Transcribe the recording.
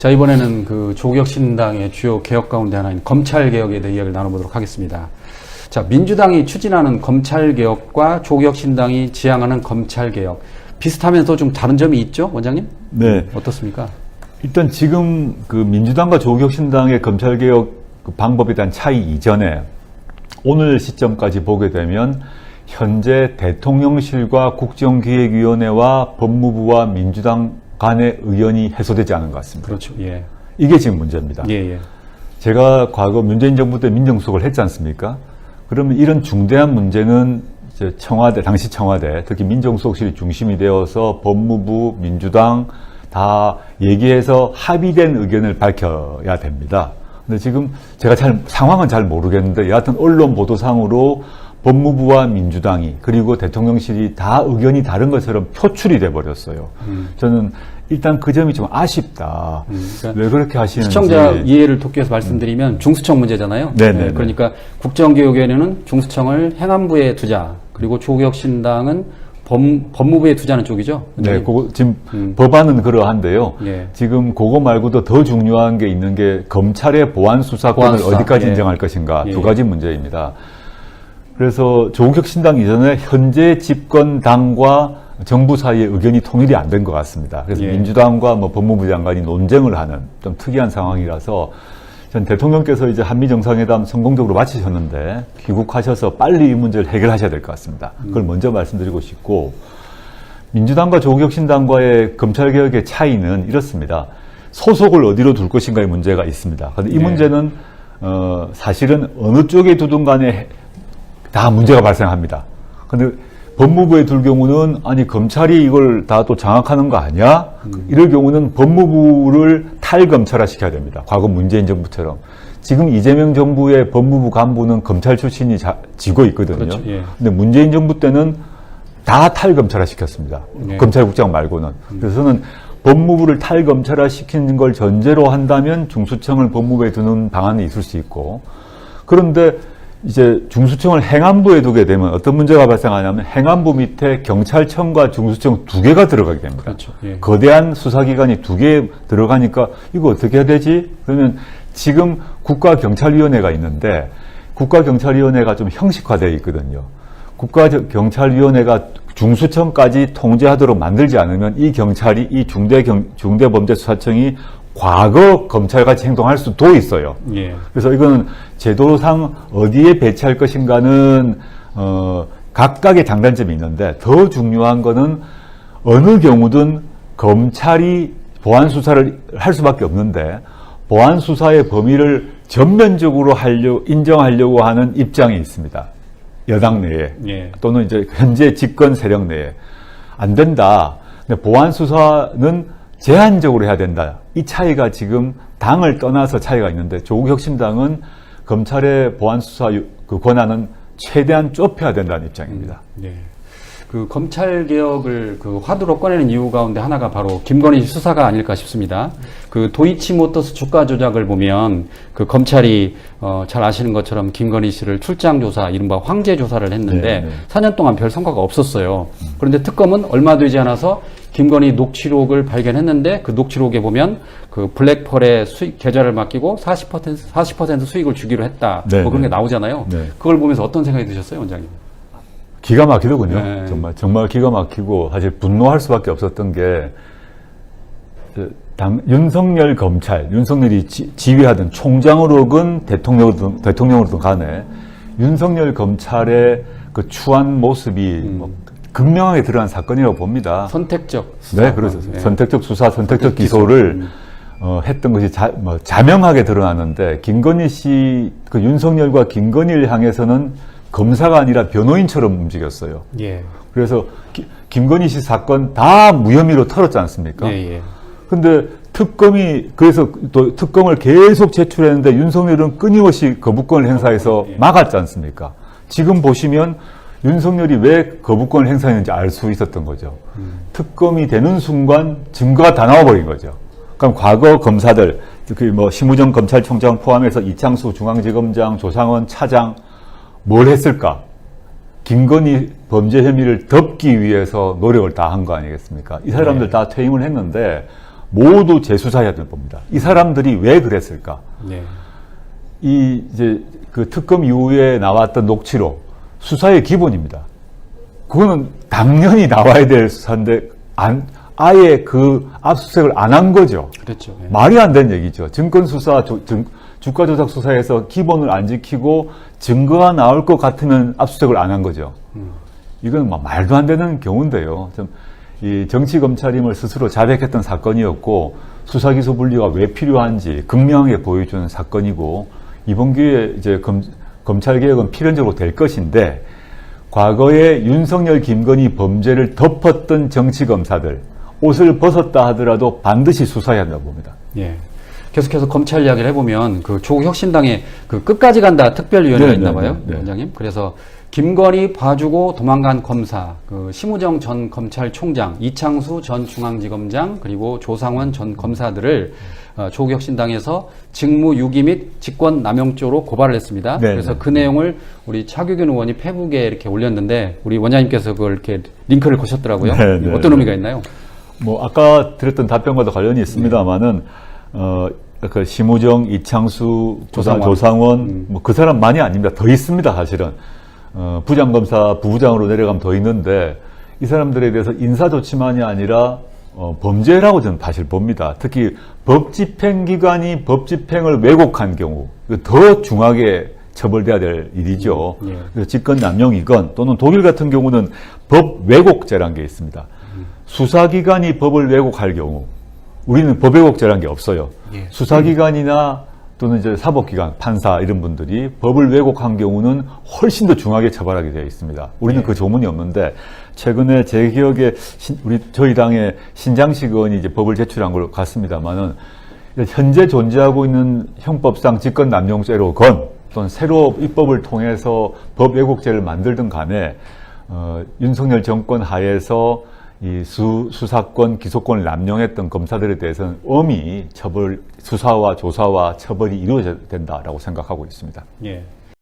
자, 이번에는 그 조국혁신당의 주요 개혁 가운데 하나인 검찰개혁에 대해 이야기를 나눠보도록 하겠습니다. 자, 민주당이 추진하는 검찰개혁과 조국혁신당이 지향하는 검찰개혁. 비슷하면서 좀 다른 점이 있죠, 원장님? 네. 어떻습니까? 일단 지금 그 민주당과 조국혁신당의 검찰개혁 그 방법에 대한 차이 이전에 오늘 시점까지 보게 되면 현재 대통령실과 국정기획위원회와 법무부와 민주당 간의 의견이 해소되지 않은 것 같습니다. 그렇죠. 예. 이게 지금 문제입니다. 예, 예. 제가 과거 문재인 정부 때 민정수석을 했지 않습니까? 그러면 이런 중대한 문제는 이제 청와대, 당시 청와대, 특히 민정수석실이 중심이 되어서 법무부, 민주당 다 얘기해서 합의된 의견을 밝혀야 됩니다. 근데 지금 제가 상황은 잘 모르겠는데 여하튼 언론 보도상으로 법무부와 민주당이 그리고 대통령실이 다 의견이 다른 것처럼 표출이 돼 버렸어요. 저는 일단 그 점이 좀 아쉽다. 그러니까 왜 그렇게 하시는지. 시청자 이해를 돕기 위해서 말씀드리면 중수청 문제잖아요. 네네. 네, 그러니까 국정기획위원회는 중수청을 행안부에 두자. 그리고 조국혁신당은 법무부에 두자는 쪽이죠. 네, 그거 지금 법안은 그러한데요. 예. 지금 그거 말고도 더 중요한 게 있는 게 검찰의 보안 수사권을 보안수사. 어디까지 예. 인정할 것인가 예. 두 가지 문제입니다. 그래서 조국혁신당 이전에 현재 집권당과 정부 사이의 의견이 통일이 안 된 것 같습니다. 그래서 예. 민주당과 뭐 법무부 장관이 논쟁을 하는 좀 특이한 상황이라서 전 대통령께서 이제 한미 정상회담 성공적으로 마치셨는데 귀국하셔서 빨리 이 문제를 해결하셔야 될 것 같습니다. 그걸 먼저 말씀드리고 싶고, 민주당과 조국혁신당과의 검찰개혁의 차이는 이렇습니다. 소속을 어디로 둘 것인가의 문제가 있습니다. 그런데 이 네. 문제는 사실은 어느 쪽에 두든 간에 다 문제가 발생합니다. 그런데 법무부에 둘 경우는 아니 검찰이 이걸 다 또 장악하는 거 아니야? 이럴 경우는 법무부를 탈검찰화 시켜야 됩니다. 과거 문재인 정부처럼. 지금 이재명 정부의 법무부 간부는 검찰 출신이 지고 있거든요. 그렇죠. 예. 근데 문재인 정부 때는 다 탈검찰화 시켰습니다. 예. 검찰국장 말고는. 그래서 저는 법무부를 탈검찰화 시키는 걸 전제로 한다면 중수청을 법무부에 두는 방안이 있을 수 있고, 그런데 이제 중수청을 행안부에 두게 되면 어떤 문제가 발생하냐면 행안부 밑에 경찰청과 중수청 두 개가 들어가게 됩니다. 그렇죠. 예. 거대한 수사기관이 두 개 들어가니까 이거 어떻게 해야 되지? 그러면 지금 국가경찰위원회가 있는데 국가경찰위원회가 좀 형식화되어 있거든요. 국가경찰위원회가 중수청까지 통제하도록 만들지 않으면 이 경찰이 이 중대범죄수사청이 과거 검찰같이 행동할 수도 있어요. 예. 그래서 이거는 제도상 어디에 배치할 것인가는 각각의 장단점이 있는데 더 중요한 거는 어느 경우든 검찰이 보안 수사를 할 수밖에 없는데 보안 수사의 범위를 전면적으로 인정하려고 하는 입장이 있습니다. 여당 내에 예. 또는 이제 현재 집권 세력 내에 안 된다. 근데 보안 수사는 제한적으로 해야 된다. 이 차이가 지금 당을 떠나서 차이가 있는데 조국혁신당은 검찰의 보안수사 그 권한은 최대한 좁혀야 된다는 입장입니다. 네. 그 검찰개혁을 그 화두로 꺼내는 이유 가운데 하나가 바로 김건희 수사가 아닐까 싶습니다. 그 도이치모터스 주가 조작을 보면 그 검찰이 잘 아시는 것처럼 김건희 씨를 출장 조사, 이른바 황제 조사를 했는데 네. 4년 동안 별 성과가 없었어요. 그런데 특검은 얼마 되지 않아서 김건희 녹취록을 발견했는데 그 녹취록에 보면 그 블랙펄의 계좌를 맡기고 40% 수익을 주기로 했다. 네, 뭐 그런 게 네. 나오잖아요. 네. 그걸 보면서 어떤 생각이 드셨어요, 원장님? 기가 막히더군요. 네. 정말 기가 막히고 사실 분노할 수밖에 없었던 게 윤석열 검찰, 윤석열이 지휘하던 총장으로든 대통령으로든 간에 윤석열 검찰의 그 추한 모습이 뭐 극명하게 드러난 사건이라고 봅니다. 선택적 수사. 네, 그렇죠. 네. 선택적 수사, 선택적 기소를 했던 것이 자명하게 드러나는데 김건희 씨, 그 윤석열과 김건희를 향해서는 검사가 아니라 변호인처럼 움직였어요. 예. 그래서 김건희 씨 사건 다 무혐의로 털었지 않습니까? 예, 예. 근데 그래서 또 특검을 계속 제출했는데 윤석열은 끊임없이 거부권을 행사해서 막았지 않습니까? 지금 보시면 윤석열이 왜 거부권을 행사했는지 알 수 있었던 거죠. 특검이 되는 순간 증거가 다 나와버린 거죠. 그럼 과거 검사들, 특히 뭐 심우정 검찰총장 포함해서 이창수 중앙지검장, 조상원 차장 뭘 했을까? 김건희 범죄 혐의를 덮기 위해서 노력을 다 한 거 아니겠습니까? 이 사람들 다 퇴임을 했는데 모두 재수사해야 되는 겁니다. 이 사람들이 왜 그랬을까? 네. 이제 그 특검 이후에 나왔던 녹취록, 수사의 기본입니다. 그거는 당연히 나와야 될 수사인데, 아예 그 압수수색을 안 한 거죠. 그렇죠. 네. 말이 안 되는 얘기죠. 증권수사, 주가조작 수사에서 기본을 안 지키고 증거가 나올 것 같으면 압수수색을 안 한 거죠. 이건 말도 안 되는 경우인데요. 이 정치검찰임을 스스로 자백했던 사건이었고, 수사기소 분리가 왜 필요한지 극명하게 보여주는 사건이고, 이번 기회에 이제 검찰개혁은 필연적으로 될 것인데, 과거에 윤석열, 김건희 범죄를 덮었던 정치검사들, 옷을 벗었다 하더라도 반드시 수사해야 한다고 봅니다. 예. 계속해서 검찰 이야기를 해보면 그 조국 혁신당에 그 끝까지 간다 특별위원회가 네, 있나 네, 봐요, 네, 네. 위원장님. 그래서 김건희 봐주고 도망간 검사, 그 심우정 전 검찰총장, 이창수 전 중앙지검장, 그리고 조상원 전 검사들을 조국 혁신당에서 직무유기 및 직권남용죄로 고발을 했습니다. 네, 그래서 네. 그 내용을 우리 차규균 의원이 페북에 이렇게 올렸는데 우리 원장님께서 그걸 이렇게 링크를 거셨더라고요. 네, 네, 어떤 네. 의미가 있나요? 뭐 아까 드렸던 답변과도 관련이 있습니다만은 그 심우정, 이창수, 조상원, 뭐 그 사람만이 아닙니다. 더 있습니다, 사실은. 부장검사, 부부장으로 내려가면 더 있는데 이 사람들에 대해서 인사조치만이 아니라 범죄라고 저는 사실 봅니다. 특히 법집행기관이 법집행을 왜곡한 경우 더 중하게 처벌돼야 될 일이죠. 예. 그래서 직권남용이건 또는 독일 같은 경우는 법 왜곡죄라는 게 있습니다. 수사기관이 법을 왜곡할 경우 우리는 법 왜곡죄라는 게 없어요. 예. 수사기관이나 또는 이제 사법기관, 판사 이런 분들이 법을 왜곡한 경우는 훨씬 더 중하게 처벌하게 되어 있습니다. 우리는 예. 그 조문이 없는데 최근에 제 기억에 저희 당의 신장식 의원이 이제 법을 제출한 걸 같습니다만은 현재 존재하고 있는 형법상 직권남용죄로건 또는 새로 입법을 통해서 법 왜곡죄를 만들든 간에 윤석열 정권 하에서 이 수사권, 기소권을 남용했던 검사들에 대해서는 엄히 수사와 조사와 처벌이 이루어져야 된다라고 생각하고 있습니다. 예.